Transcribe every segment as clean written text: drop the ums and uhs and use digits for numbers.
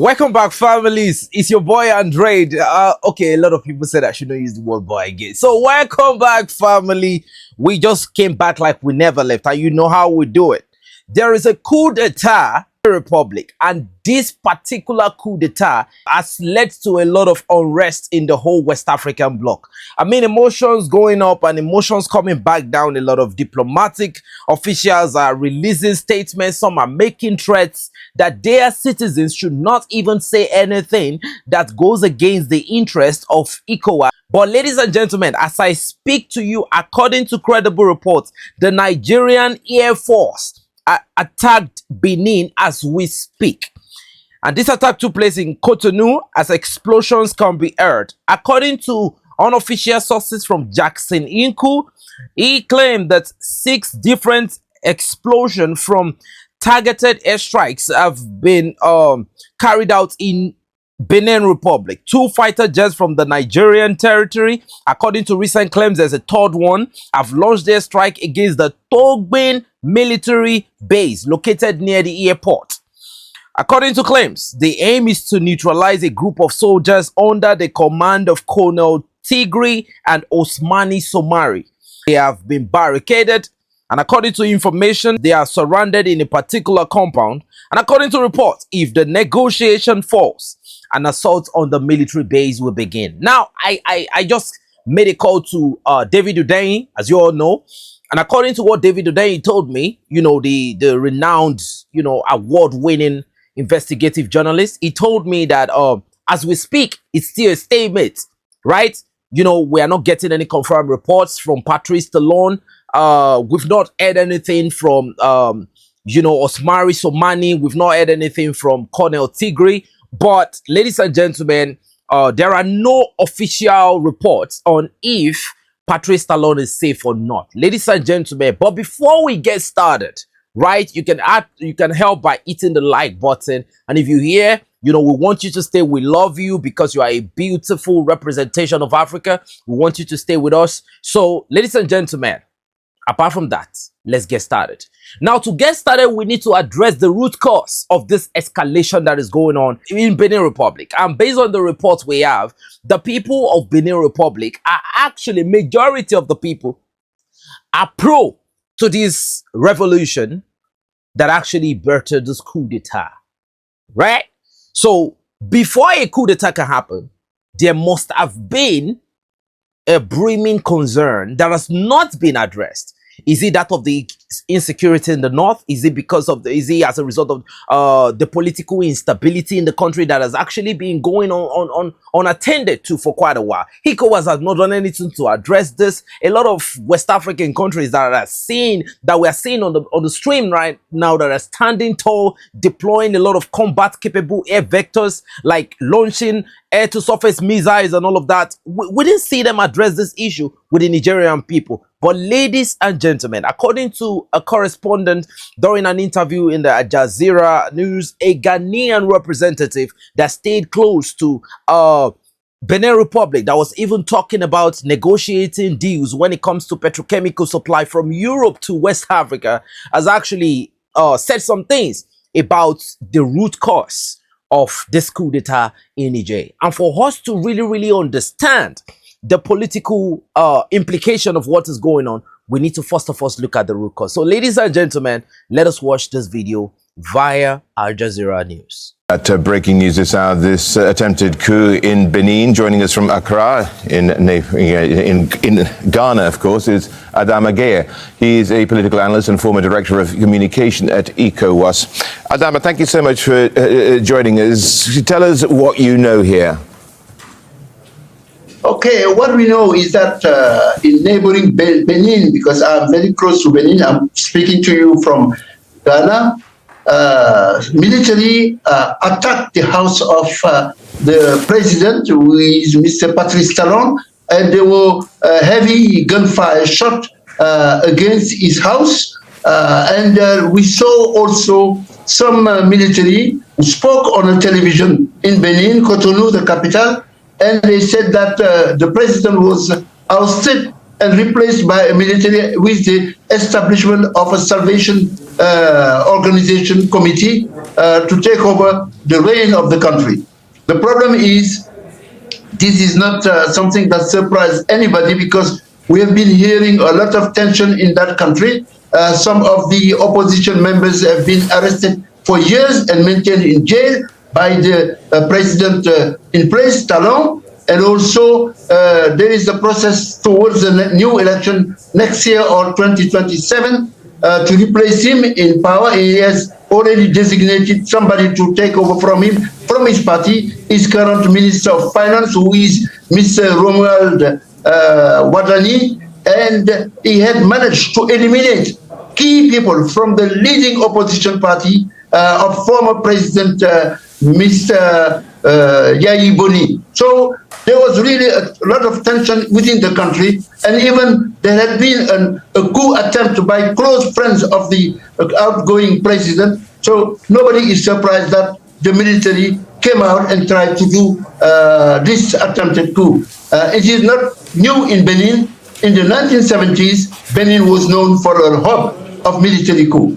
Welcome back, families. It's your boy Andre. Okay, a lot of people said I should not use the word boy again. So welcome back, family. We just came back like we never left, and you know how we do it. There is a coup d'etat in the Republic, and this particular coup d'etat has led to a lot of unrest in the whole West African bloc. I mean, emotions going up and emotions coming back down. A lot of diplomatic officials are releasing statements. Some are making threats that their citizens should not even say anything that goes against the interest of Ecowas. But ladies and gentlemen, as I speak to you, according to credible reports, the Nigerian Air Force attacked Benin as we speak. And this attack took place in Cotonou as explosions can be heard. According to unofficial sources from Jackson Coup, he claimed that 6 different explosions from targeted airstrikes have been carried out in Benin Republic. 2 fighter jets from the Nigerian territory. According to recent claims, there's a third one, have launched their strike against the Togbin military base located near the airport. According to claims, the aim is to neutralize a group of soldiers under the command of Colonel Tigri and Osmani Somari. They have been barricaded, and according to information, they are surrounded in a particular compound. And according to reports, if the negotiation falls, an assault on the military base will begin. Now, I just made a call to David Udein, as you all know. And according to what David Udein told me, you know, the renowned, you know, award-winning investigative journalist, he told me that as we speak, it's still a stalemate, right? You know, we are not getting any confirmed reports from Patrice Talon. We've not heard anything from, you know, Osmari Somani. We've not heard anything from Colonel Tigri. But, ladies and gentlemen, there are no official reports on if Patrice Talon is safe or not. Ladies and gentlemen, but before we get started, right, you can help by hitting the like button. And if you're here, you know, we want you to stay. We love you because you are a beautiful representation of Africa. We want you to stay with us. So, ladies and gentlemen, apart from that, let's get started. Now, to get started, we need to address the root cause of this escalation that is going on in Benin Republic. And based on the reports we have, the people of Benin Republic are actually, majority of the people are pro to this revolution that actually birthed this coup d'etat, right? So, before a coup d'etat can happen, there must have been a brimming concern that has not been addressed. Is it that of the insecurity in the north? Is it because of is it as a result of the political instability in the country that has actually been going on unattended to for quite a while? Ecowas has not done anything to address this. A lot of West African countries that we are seeing on the stream right now that are standing tall, deploying a lot of combat capable air vectors, like launching air to surface missiles and all of that. We didn't see them address this issue with the Nigerian people. But ladies and gentlemen, according to a correspondent during an interview in the Al Jazeera News, a Ghanaian representative that stayed close to Benin Republic, that was even talking about negotiating deals when it comes to petrochemical supply from Europe to West Africa, has actually said some things about the root cause of this coup d'etat in Niger. And for us to really understand the political implication of what is going on, we need to first of all look at the root cause. So, ladies and gentlemen, let us watch this video via Al Jazeera News. Breaking news this hour, this attempted coup in Benin. Joining us from Accra in Ghana, of course, is Adama Gueye. He is a political analyst and former director of communication at Ecowas. Adama, thank you so much for joining us. Tell us what you know here. Okay, what we know is that in neighboring Benin, because I'm very close to Benin, I'm speaking to you from Ghana, military attacked the house of the president, who is Mr. Patrice Talon, and there were heavy gunfire shot against his house. And we saw also some military who spoke on a television in Benin, Cotonou, the capital, and they said that the president was ousted and replaced by a military with the establishment of a Salvation organization committee to take over the reign of the country. The problem is, this is not something that surprised anybody, because we have been hearing a lot of tension in that country. Some of the opposition members have been arrested for years and maintained in jail by the president in place, Talon. And also, there is a process towards the new election next year or 2027 to replace him in power. He has already designated somebody to take over from him, from his party, his current Minister of Finance, who is Mr. Romuald Wadani, and he had managed to eliminate key people from the leading opposition party of former President Mr. Yayi Boni. So there was really a lot of tension within the country, and even there had been a coup attempt by close friends of the outgoing president. So nobody is surprised that the military came out and tried to do this attempted coup. It is not new in Benin. In the 1970s, Benin was known for a hub of military coup.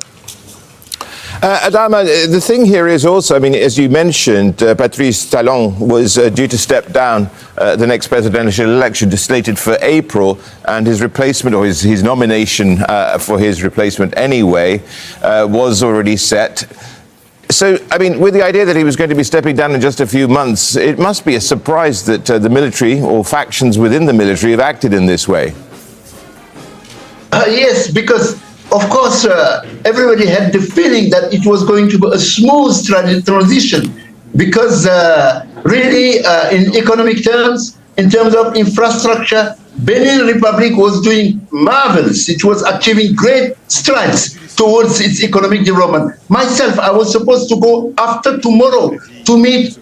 Adama, the thing here is also, I mean, as you mentioned, Patrice Talon was due to step down the next presidential election, slated for April, and his replacement, or his nomination for his replacement anyway, was already set. So, I mean, with the idea that he was going to be stepping down in just a few months, it must be a surprise that the military or factions within the military have acted in this way. Yes, because of course, everybody had the feeling that it was going to be a smooth transition, because really, in economic terms, in terms of infrastructure, Benin Republic was doing marvelous. It was achieving great strides towards its economic development. Myself, I was supposed to go after tomorrow to meet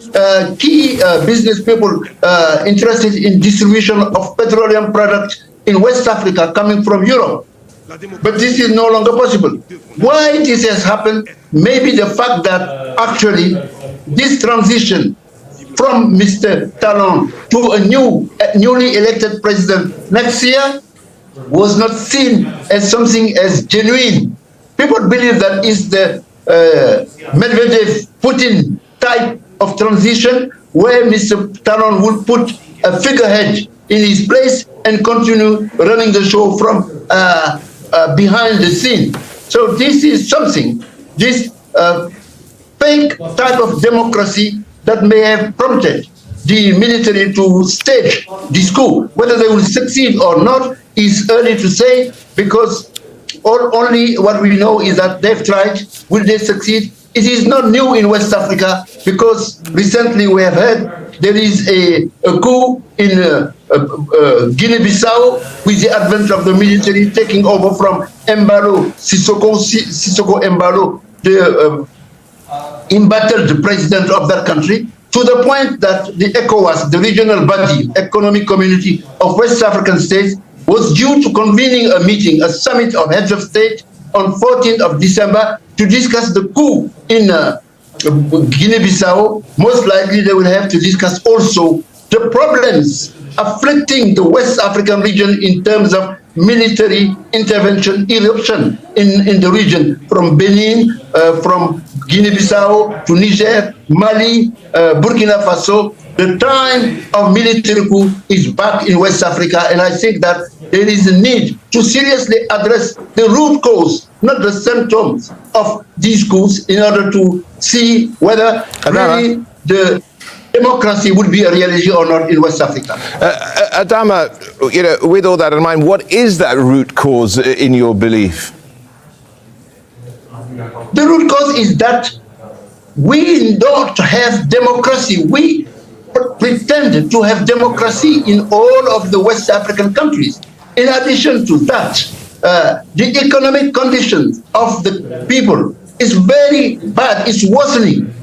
key business people interested in distribution of petroleum products in West Africa coming from Europe. But this is no longer possible. Why this has happened? Maybe the fact that actually this transition from Mr. Talon to a newly elected president next year was not seen as something as genuine. People believe that is the Medvedev-Putin type of transition, where Mr. Talon will put a figurehead in his place and continue running the show from behind the scene. So this is something, this fake type of democracy that may have prompted the military to stage this coup. Whether they will succeed or not is early to say, because only what we know is that they've tried. Will they succeed? It is not new in West Africa, because recently we have heard there is a coup in Guinea-Bissau, with the advent of the military taking over from Sissoko Embalo, the embattled president of that country, to the point that the Ecowas, the regional body, economic community of West African states, was due to convening a meeting, a summit of heads of state on 14th of December to discuss the coup in Guinea-Bissau. Most likely they will have to discuss also the problems afflicting the West African region in terms of military intervention, eruption in the region, from Benin, from Guinea-Bissau to Niger, Mali, Burkina Faso. The time of military coup is back in West Africa, and I think that there is a need to seriously address the root cause, not the symptoms of these coups, in order to see whether really the democracy would be a reality or not in West Africa. Adama, you know, with all that in mind, what is that root cause in your belief? The root cause is that we don't have democracy. We pretend to have democracy in all of the West African countries. In addition to that, the economic conditions of the people is very bad. It's worsening,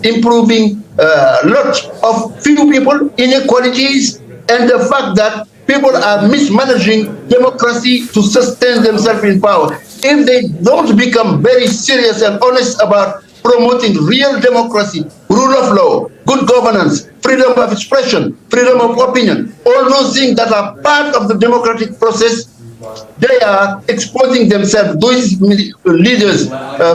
improving a lot of few people, inequalities, and the fact that people are mismanaging democracy to sustain themselves in power. If they don't become very serious and honest about promoting real democracy, rule of law, good governance, freedom of expression, freedom of opinion, all those things that are part of the democratic process, They are exposing themselves, those leaders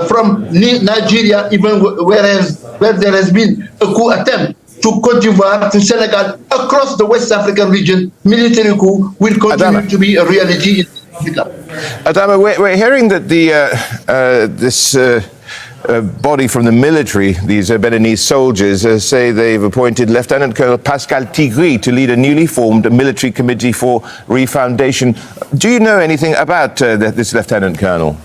from Nigeria, even where there has been a coup attempt to Cote d'Ivoire, to Senegal, across the West African region. Military coup will Adama. continue to be a reality in Africa. Adama, we're hearing that this body from the military, these Beninese soldiers, say they've appointed Lieutenant Colonel Pascal Tigri to lead a newly formed military committee for refoundation. Do you know anything about this Lieutenant Colonel?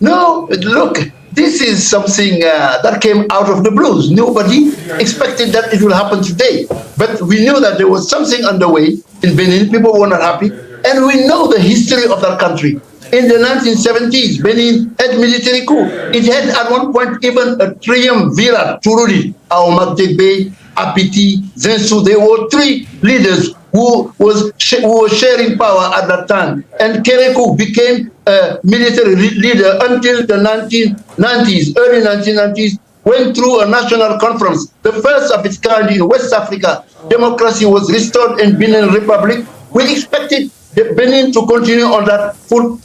No, look, this is something that came out of the blues. Nobody expected that it will happen today. But we knew that there was something underway in Benin. People were not happy. And we know the history of that country. In the 1970s, Benin had military coup. It had at one point even a triumvirate, Tururi, Aomaktegbe, Apiti, Zensu. There were three leaders who were sharing power at that time. And Kerekou became a military leader until the 1990s, early 1990s, went through a national conference, the first of its kind in West Africa. Democracy was restored in Benin Republic. We expected Benin to continue on that full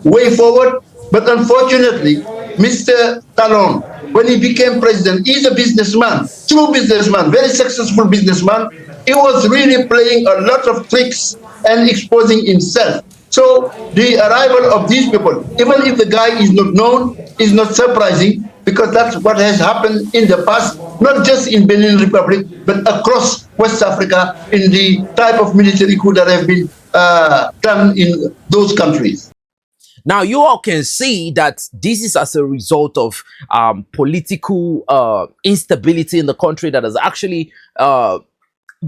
way forward, but unfortunately, Mr. Talon, when he became president, he's a businessman, true businessman, very successful businessman. He was really playing a lot of tricks and exposing himself. So the arrival of these people, even if the guy is not known, is not surprising, because that's what has happened in the past, not just in Benin Republic, but across West Africa in the type of military coup that have been done in those countries. Now, you all can see that this is as a result of political instability in the country that has actually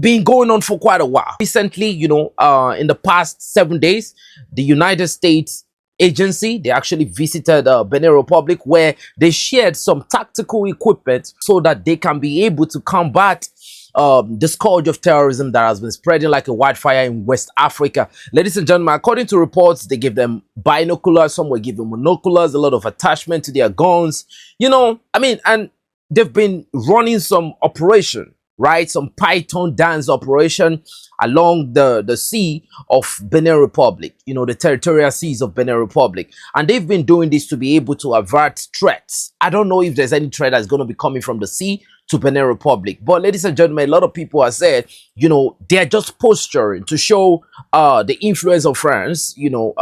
been going on for quite a while. Recently, you know, in the past 7 days, the United States agency, they actually visited Benin Republic, where they shared some tactical equipment so that they can be able to combat the scourge of terrorism that has been spreading like a wildfire in West Africa. Ladies and gentlemen, according to reports, they give them binoculars, some were given monoculars, a lot of attachment to their guns, you know, I mean, and they've been running some operation, right? Some Python dance operation along the sea of Benin Republic, you know, the territorial seas of Benin Republic. And they've been doing this to be able to avert threats. I don't know if there's any threat that's going to be coming from the sea to Benin Republic. But ladies and gentlemen, a lot of people have said, you know, they're just posturing to show the influence of France, you know,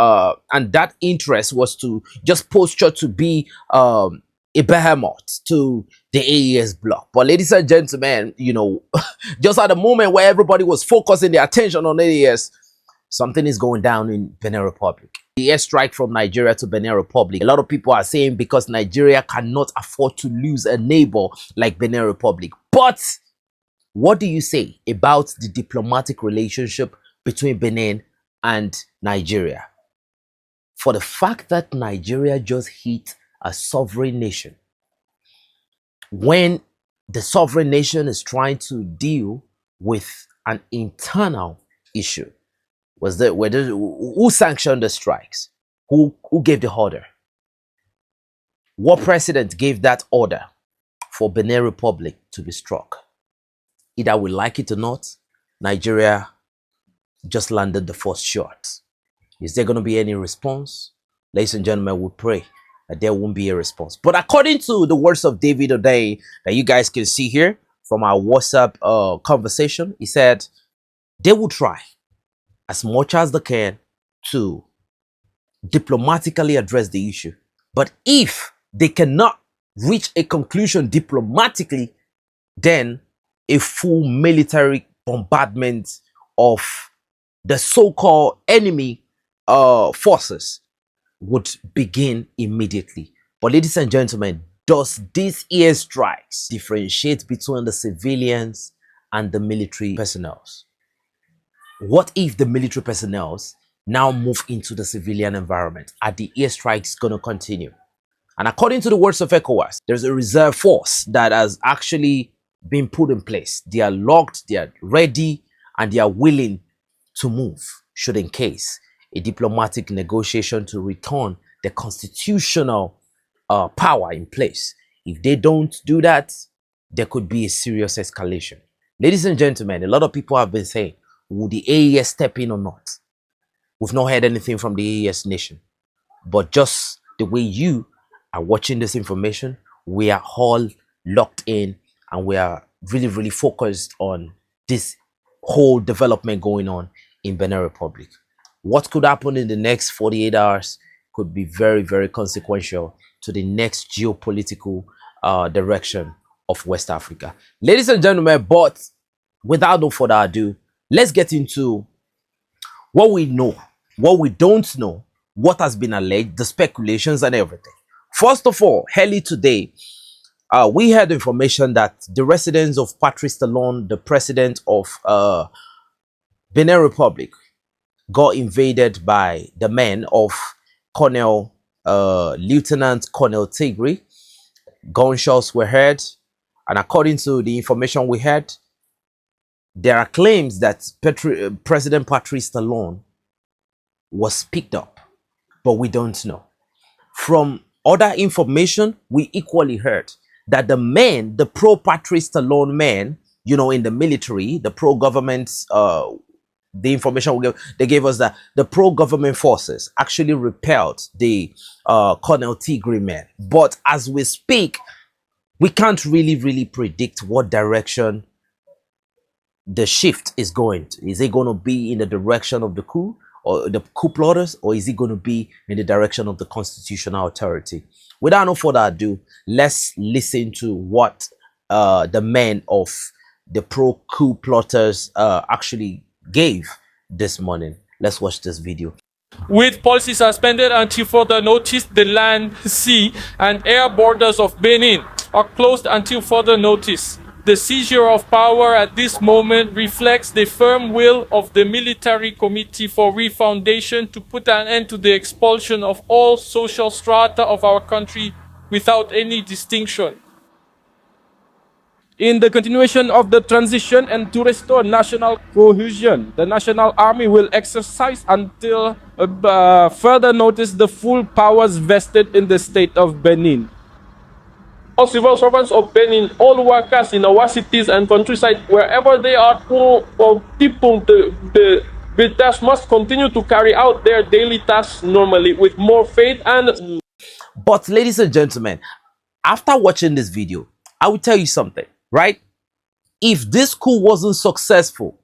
and that interest was to just posture to be a behemoth to the AES bloc. But ladies and gentlemen, you know, just at the moment where everybody was focusing their attention on AES, something is going down in Benin Republic. The airstrike from Nigeria to Benin Republic. A lot of people are saying because Nigeria cannot afford to lose a neighbor like Benin Republic. But what do you say about the diplomatic relationship between Benin and Nigeria? For the fact that Nigeria just hit a sovereign nation, when the sovereign nation is trying to deal with an internal issue, who sanctioned the strikes? Who gave the order? What president gave that order for Benin Republic to be struck? Either we like it or not, Nigeria just landed the first shot. Is there going to be any response? Ladies and gentlemen, we pray that there won't be a response. But according to the words of David O'Day that you guys can see here from our WhatsApp conversation, he said they will try as much as they can to diplomatically address the issue. But if they cannot reach a conclusion diplomatically, then a full military bombardment of the so-called enemy forces would begin immediately. But ladies and gentlemen, does these airstrikes differentiate between the civilians and the military personnel? What if the military personnel now move into the civilian environment? Are the airstrikes going to continue? And according to the words of Ecowas, there's a reserve force that has actually been put in place. They are locked, they are ready, and they are willing to move should in case a diplomatic negotiation to return the constitutional power in place. If they don't do that, there could be a serious escalation. Ladies and gentlemen, a lot of people have been saying, will the AES step in or not? We've not heard anything from the AES nation. But just the way you are watching this information, we are all locked in and we are really, really focused on this whole development going on in Benin Republic. What could happen in the next 48 hours could be very, very consequential to the next geopolitical direction of West Africa. Ladies and gentlemen, but without no further ado, let's get into what we know, what we don't know, what has been alleged, the speculations and everything. First of all, early today, we had information that the residence of Patrice Talon, the president of Benin Republic, got invaded by the men of Colonel Lieutenant Colonel Tigri. Gunshots were heard, and according to the information we had, there are claims that President Patrice Talon was picked up, but we don't know. From other information, we equally heard that the men, the pro-Patrice Talon men, you know, in the military, the pro-government, the information they gave us that the pro-government forces actually repelled the Colonel Tigri men. But as we speak, we can't really predict what direction the shift is going to. Is it going to be in the direction of the coup or the coup plotters, or is it going to be in the direction of the constitutional authority? Without no further ado, let's listen to what the men of the pro-coup plotters actually gave this morning. Let's watch this video. With policy suspended until further notice, the land, sea, and air borders of Benin are closed until further notice. The seizure of power at this moment reflects the firm will of the Military Committee for Refoundation to put an end to the expulsion of all social strata of our country without any distinction. In the continuation of the transition and to restore national cohesion, the National Army will exercise until further notice the full powers vested in the state of Benin. All civil servants of Benin, all workers in our cities and countryside, wherever they are, people, the must continue to carry out their daily tasks normally with more faith and... But ladies and gentlemen, after watching this video, I will tell you something, right? If this coup wasn't successful,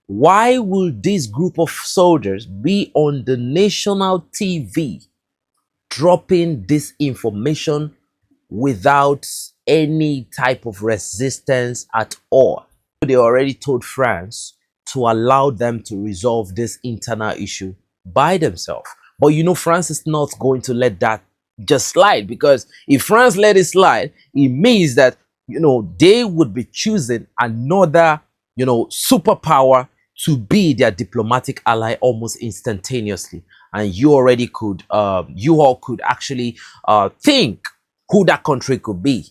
why will this group of soldiers be on the national TV dropping this information without any type of resistance at all? They already told France to allow them to resolve this internal issue by themselves. But you know, France is not going to let that just slide, because if France let it slide, it means that, you know, they would be choosing another, you know, superpower to be their diplomatic ally almost instantaneously. And you already could, you all could actually think who that country could be.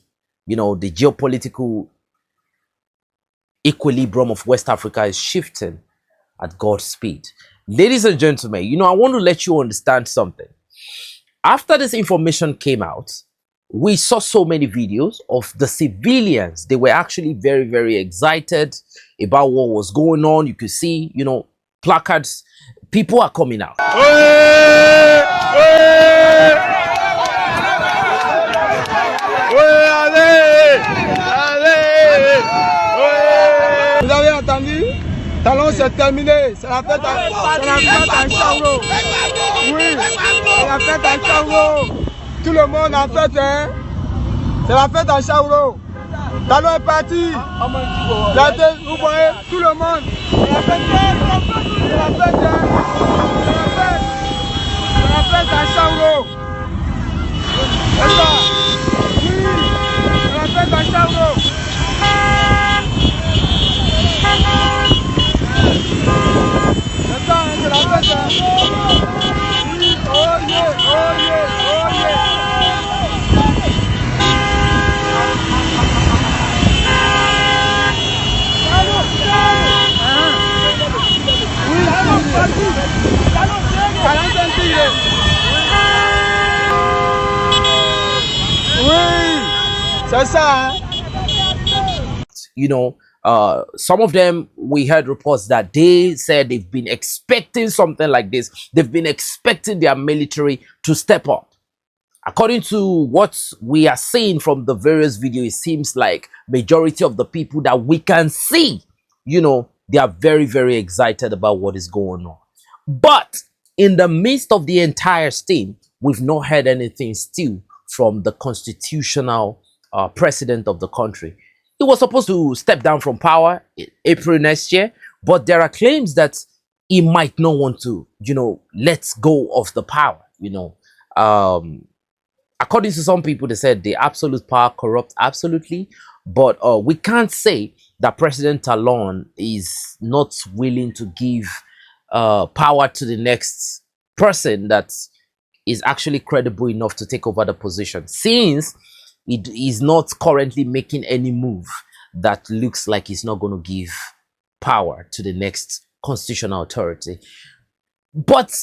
You know, the geopolitical equilibrium of West Africa is shifting at God's speed. Ladies and gentlemen, you know, I want to let you understand something. After this information came out, we saw so many videos of the civilians. They were actually very excited about what was going on. You could see, you know, placards. People are coming out. Vous avez entendu? Talon, c'est terminé. C'est la fête en Chango. Oui, c'est la fête en Chango. Tout le monde en fête, hein? C'est la fête en Chango. Talon est parti. Regardez, vous voyez, tout le monde. C'est la fête, c'est la fête, hein? C'est la fête en Chango. C'est ça. Oui, c'est la fête en Chango. You know, Some of them, we heard reports that they said they've been expecting something like this. They've been expecting their military to step up. According to what we are seeing from the various videos, it seems like majority of the people that we can see, they are very, very excited about what is going on. But in the midst of the entire steam, we've not heard anything still from the constitutional president of the country. He was supposed to step down from power in April next year, but there are claims that he might not want to, let go of the power, according to some people, they said the absolute power corrupts absolutely, but we can't say that President Talon is not willing to give power to the next person that is actually credible enough to take over the position, since it is not currently making any move that looks like he's not going to give power to the next constitutional authority. But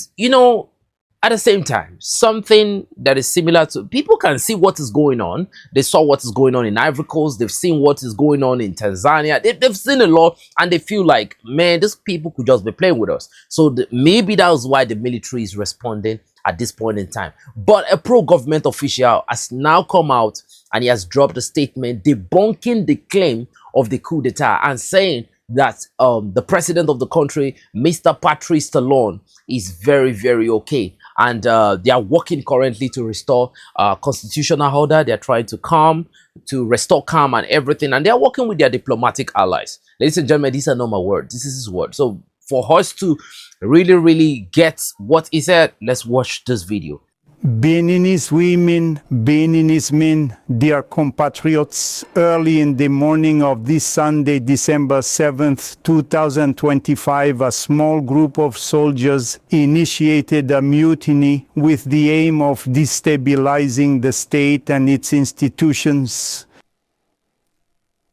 at the same time, something that is similar to, people can see what is going on. They saw what is going on in Ivory Coast. They've seen what is going on in Tanzania. They've seen a lot, and they feel like, man, these people could just be playing with us. So maybe that was why the military is responding at this point in time. But a pro-government official has now come out and he has dropped a statement debunking the claim of the coup d'etat and saying that the president of the country, Mr. Patrice Talon, is very, very okay. And they are working currently to restore constitutional order. They're trying to restore calm and everything. And they are working with their diplomatic allies. Ladies and gentlemen, these are not my words. This is his word. So for us to really, really get what he said, let's watch this video. Beninese women, Beninese men, dear compatriots, early in the morning of this Sunday, December 7th, 2025, a small group of soldiers initiated a mutiny with the aim of destabilizing the state and its institutions.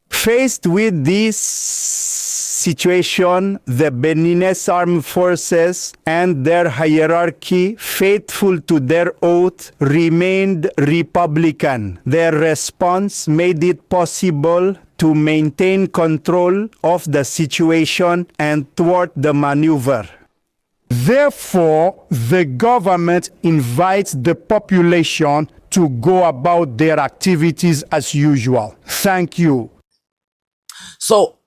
Faced with this situation, the Beninese armed forces and their hierarchy, faithful to their oath, remained Republican. Their response made it possible to maintain control of the situation and thwart the maneuver. Therefore, the government invites the population to go about their activities as usual. Thank you. So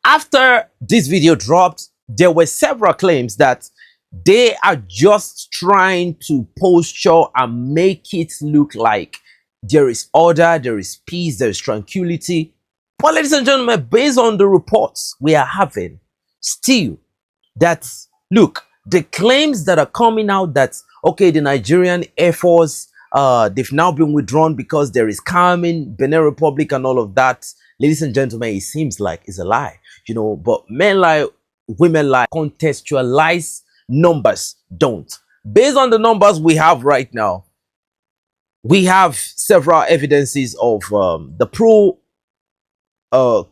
after this video dropped, there were several claims that they are just trying to posture and make it look like there is order, there is peace, there is tranquility. But ladies and gentlemen, based on the reports we are having, still, that, look, the claims that are coming out that, okay, the Nigerian Air Force, they've now been withdrawn because there is calm in Benin Republic and all of that, ladies and gentlemen, it seems like it's a lie, but men lie, women lie, contextualize numbers don't. Based on the numbers we have right now, we have several evidences of the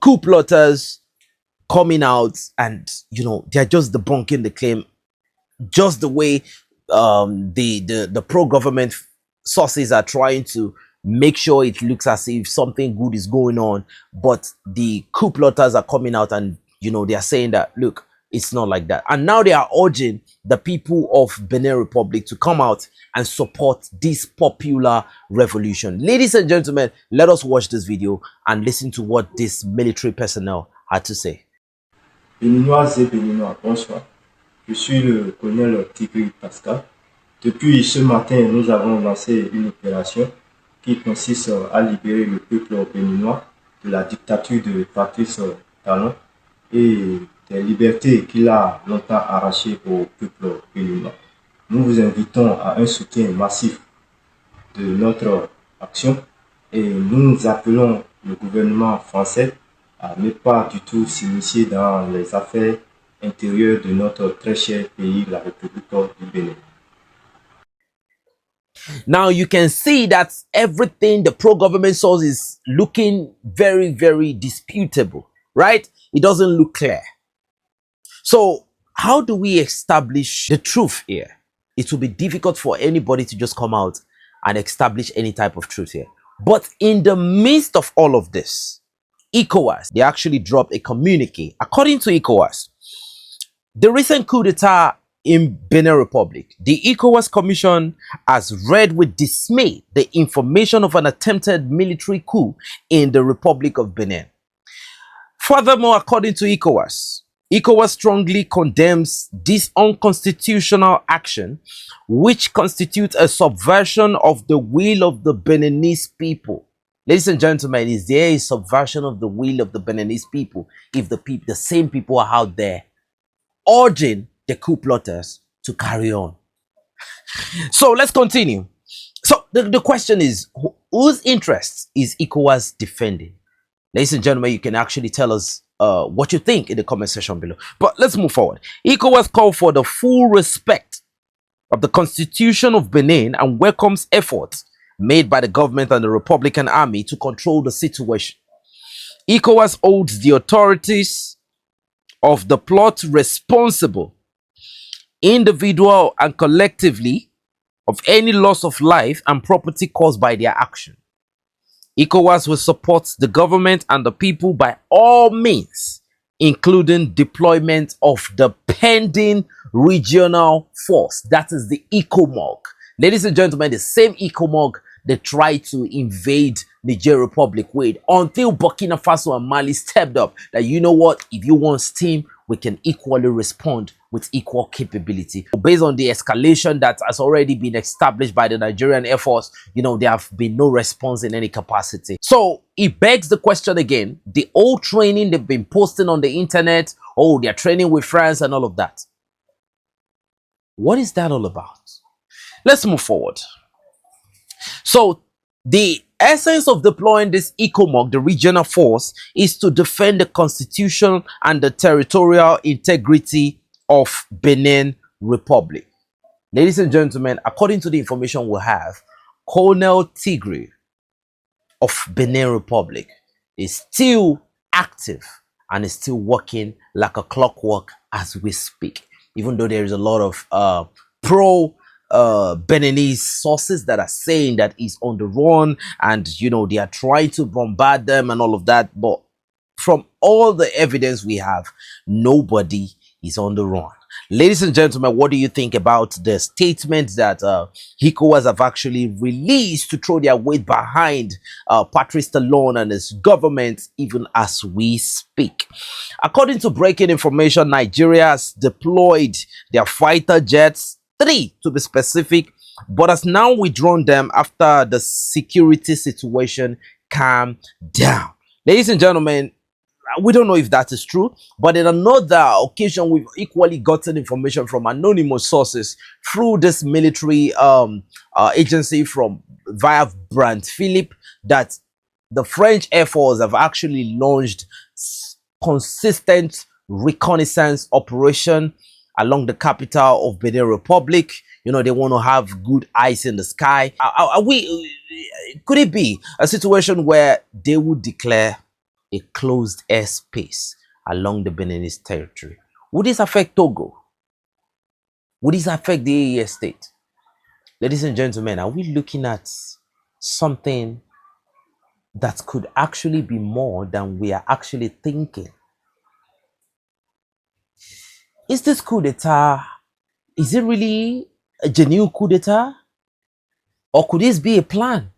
coup plotters coming out, and they're just debunking the claim, just the way the pro-government sources are trying to make sure it looks as if something good is going on, but the coup plotters are coming out and they are saying that, look, it's not like that. And now they are urging the people of Benin Republic to come out and support this popular revolution. Ladies and gentlemen, let us watch this video and listen to what this military personnel had to say. Béninoises et Béninois, bonsoir. Je suis le colonel Tigri Pascal. Depuis ce matin, nous avons lancé une opération qui consiste à libérer le peuple béninois de la dictature de Patrice Talon et des libertés qu'il a longtemps arrachées au peuple béninois. Nous vous invitons à un soutien massif de notre action et nous appelons le gouvernement français à ne pas du tout s'initier dans les affaires intérieures de notre très cher pays, la République du Bénin. Now you can see that everything the pro-government source is looking very, very disputable, right? It doesn't look clear. So how do we establish the truth here? It will be difficult for anybody to just come out and establish any type of truth here. But in the midst of all of this, ECOWAS, they actually dropped a communique. According to ECOWAS, the recent coup d'etat in Benin Republic, the ECOWAS Commission has read with dismay the information of an attempted military coup in the Republic of Benin. Furthermore, according to ECOWAS, ECOWAS strongly condemns this unconstitutional action, which constitutes a subversion of the will of the Beninese people. Ladies and gentlemen, is there a subversion of the will of the Beninese people if the same people are out there urging the coup plotters to carry on? So let's continue. So the question is, whose interests is ECOWAS defending? Ladies and gentlemen, you can actually tell us what you think in the comment section below. But let's move forward. ECOWAS called for the full respect of the Constitution of Benin and welcomes efforts made by the government and the Republican Army to control the situation. ECOWAS holds the authorities of the plot responsible, individual and collectively, of any loss of life and property caused by their action. ECOWAS will support the government and the people by all means, including deployment of the pending regional force. That is the ECOMOG. Ladies and gentlemen, the same ECOMOG they tried to invade Niger Republic with, until Burkina Faso and Mali stepped up that, you know what, if you want steam, we can equally respond with equal capability. Based on the escalation that has already been established by the Nigerian Air Force, you know, there have been no response in any capacity. So it begs the question again, the old training they've been posting on the internet, oh, they're training with France and all of that. What is that all about? Let's move forward. So the essence of deploying this ECOMOG, the regional force, is to defend the constitution and the territorial integrity of Benin Republic. Ladies and gentlemen, according to the information we have, Colonel Tigre of Benin Republic is still active and is still working like a clockwork as we speak, even though there is a lot of Beninese sources that are saying that he's on the run and, you know, they are trying to bombard them and all of that. But from all the evidence we have, nobody is on the run. Ladies and gentlemen, what do you think about the statement that ECOWAS have actually released to throw their weight behind Patrice Talon and his government, even as we speak? According to breaking information, Nigeria has deployed their fighter jets, 3 to be specific, but has now withdrawn them after the security situation calmed down. Ladies and gentlemen, we don't know if that is true, but in another occasion, we've equally gotten information from anonymous sources through this military agency via Brand Philip that the French Air Force have actually launched consistent reconnaissance operation along the capital of Benin Republic. You know, they want to have good eyes in the sky. Could it be a situation where they would declare a closed airspace along the Beninese territory? Would this affect Togo? Would this affect the AES state? Ladies and gentlemen, are we looking at something that could actually be more than we are actually thinking? Is this coup d'etat, is it really a genuine coup d'etat? Or could this be a plan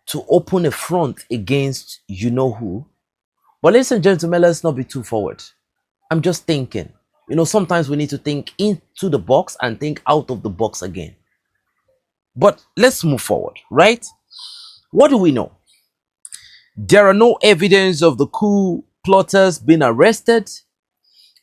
to open a front against you-know-who? But ladies and gentlemen, let's not be too forward. I'm just thinking. You know, sometimes we need to think into the box and think out of the box again. But let's move forward, right? What do we know? There are no evidence of the coup plotters being arrested.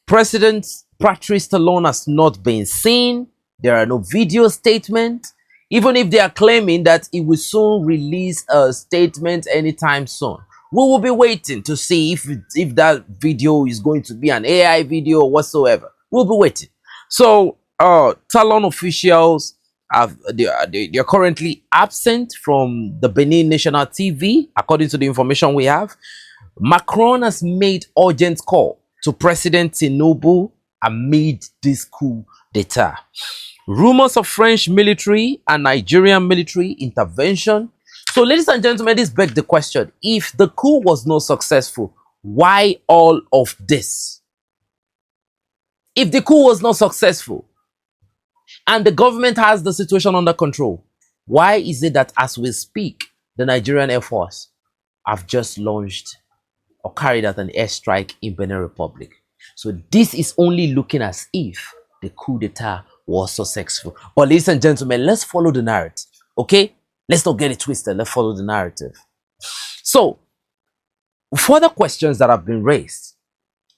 President Patrice Talon has not been seen. There are no video statements. Even if they are claiming that he will soon release a statement anytime soon, we will be waiting to see if that video is going to be an AI video or whatsoever. We'll be waiting. So Talon officials they're currently absent from the Benin National TV, according to the information we have. Macron has made urgent call to President Tinubu amid this coup d'etat. Rumors of French military and Nigerian military intervention So, ladies and gentlemen, this begs the question: if the coup was not successful, why all of this? If the coup was not successful and the government has the situation under control, why is it that as we speak, the Nigerian Air Force have just launched or carried out an airstrike in Benin Republic? So this is only looking as if the coup d'etat was successful. But ladies and gentlemen, let's follow the narrative, okay? Let's not get it twisted. Let's follow the narrative. So, further questions that have been raised.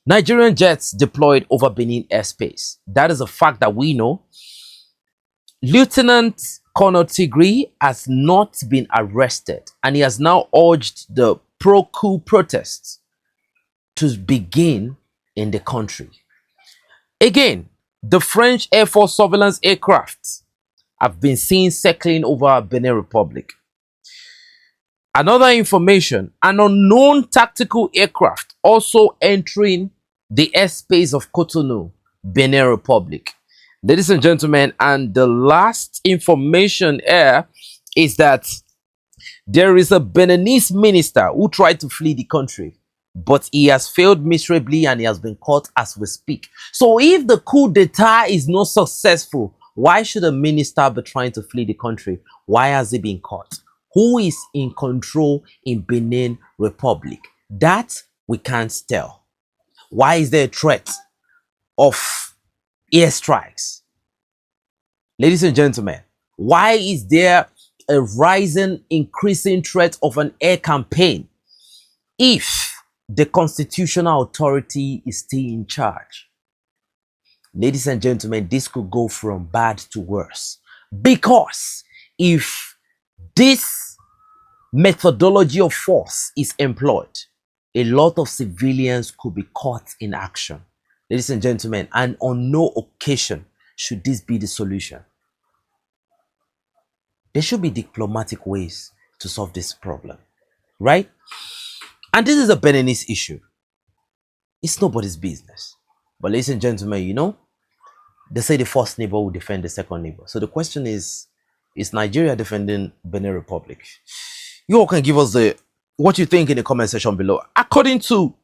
Nigerian jets deployed over Benin airspace. That is a fact that we know. Lieutenant Colonel Tigri has not been arrested, and he has now urged the pro-coup protests to begin in the country. Again, the French Air Force surveillance aircraft have been seen circling over Benin Republic. Another information, an unknown tactical aircraft also entering the airspace of Cotonou, Benin Republic. Ladies and gentlemen, and the last information here is that there is a Beninese minister who tried to flee the country, but he has failed miserably and he has been caught as we speak. So if the coup d'etat is not successful, why should a minister be trying to flee the country? Why has he been caught? Who is in control in Benin Republic? That we can't tell. Why is there a threat of airstrikes? Ladies and gentlemen, why is there a rising, increasing threat of an air campaign if the constitutional authority is still in charge? Ladies and gentlemen, this could go from bad to worse, because if this methodology of force is employed, a lot of civilians could be caught in action. Ladies and gentlemen, and on no occasion should this be the solution. There should be diplomatic ways to solve this problem, right? And this is a Beninese issue. It's nobody's business. But ladies and gentlemen, you know, they say the first neighbor will defend the second neighbor. So the question is Nigeria defending Benin Republic? You all can give us what you think in the comment section below. According to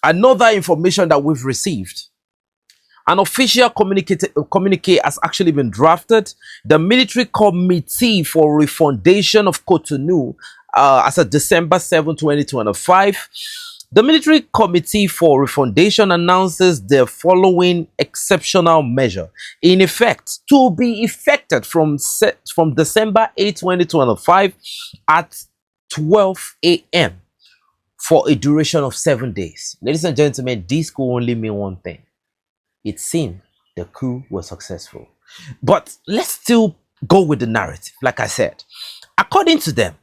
another information that we've received, an official communique has actually been drafted. The Military Committee for Refundation of Cotonou, as of December 7, 2025, the Military Committee for Refundation announces the following exceptional measure in effect to be effected from December 8, 2025 at 12 a.m. for a duration of 7 days. Ladies and gentlemen, this could only mean one thing. It seemed the coup was successful. But let's still go with the narrative. Like I said, according to them,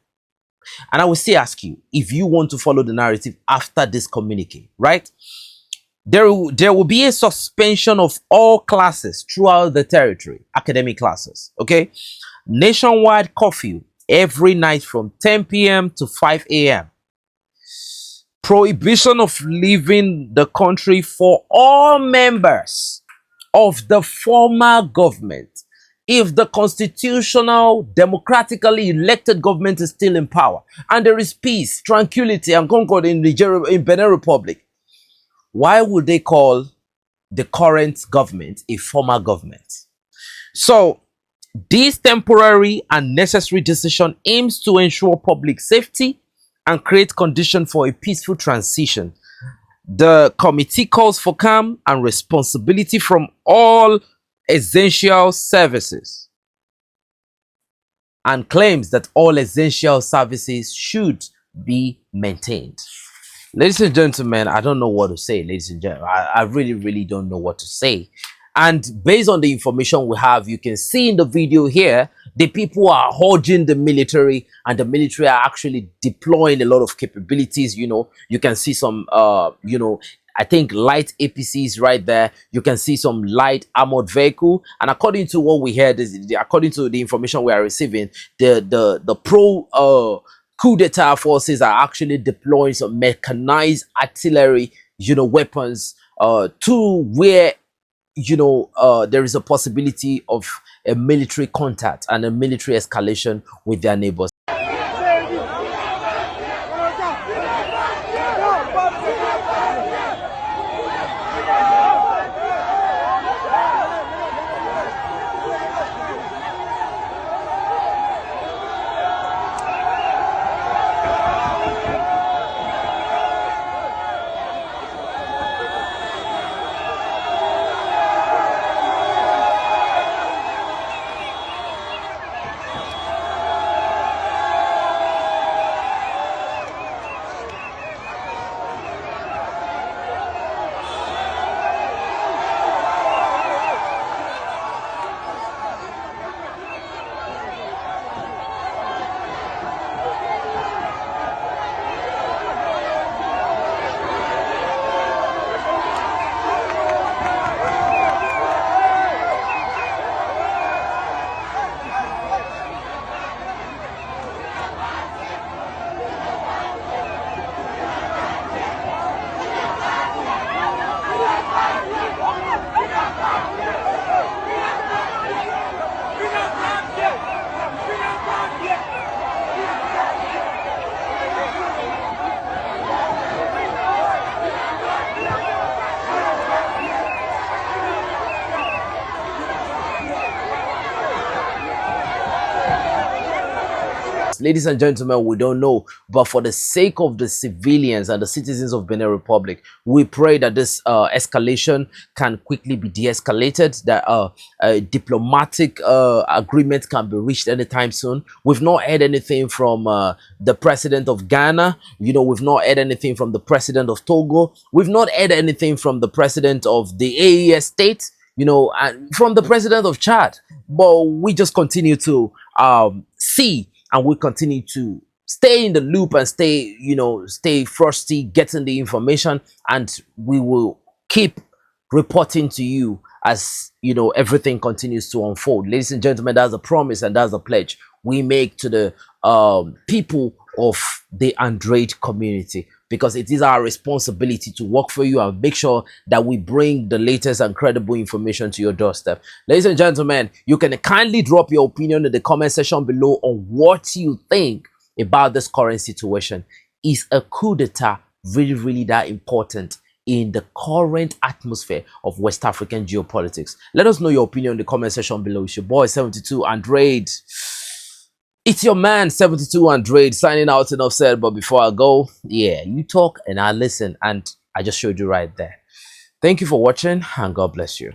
and I will still ask you if you want to follow the narrative after this communique, right? There will be a suspension of all classes throughout the territory, academic classes, okay? Nationwide curfew every night from 10 p.m. to 5 a.m. Prohibition of leaving the country for all members of the former government if the constitutional, democratically elected government is still in power and there is peace, tranquility, and concord in Benin Republic. Why would they call the current government a former government? So, this temporary and necessary decision aims to ensure public safety and create conditions for a peaceful transition. The committee calls for calm and responsibility from all essential services and claims that all essential services should be maintained. Ladies and gentlemen, I don't know what to say, ladies and gentlemen. I really don't know what to say. And based on the information we have, you can see in the video here, the people are urging the military, and the military are actually deploying a lot of capabilities. You know, you can see some, I think light APCs right there. You can see some light armored vehicle. And according to what we heard, according to the information we are receiving, the pro coup d'etat forces are actually deploying some mechanized artillery, weapons to where there is a possibility of a military contact and a military escalation with their neighbors. Ladies and gentlemen, we don't know, but for the sake of the civilians and the citizens of Benin Republic, we pray that this escalation can quickly be de-escalated, that a diplomatic agreement can be reached anytime soon. We've not heard anything from the president of Ghana. You know, we've not heard anything from the president of Togo. We've not heard anything from the president of the AES state, you know, and from the president of Chad. But we just continue to see, and we continue to stay in the loop and stay, you know, stay frosty, getting the information, and we will keep reporting to you as, you know, everything continues to unfold. Ladies and gentlemen, that's a promise and that's a pledge we make to the people of the Android community, because it is our responsibility to work for you and make sure that we bring the latest and credible information to your doorstep. Ladies and gentlemen, you can kindly drop your opinion in the comment section below on what you think about this current situation. Is a coup d'etat really that important in the current atmosphere of West African geopolitics? Let us know your opinion in the comment section below. It's your boy 72 Android. It's your man 72 Android signing out. Enough said, but before I go, yeah, you talk and I listen, and I just showed you right there. Thank you for watching, and God bless you.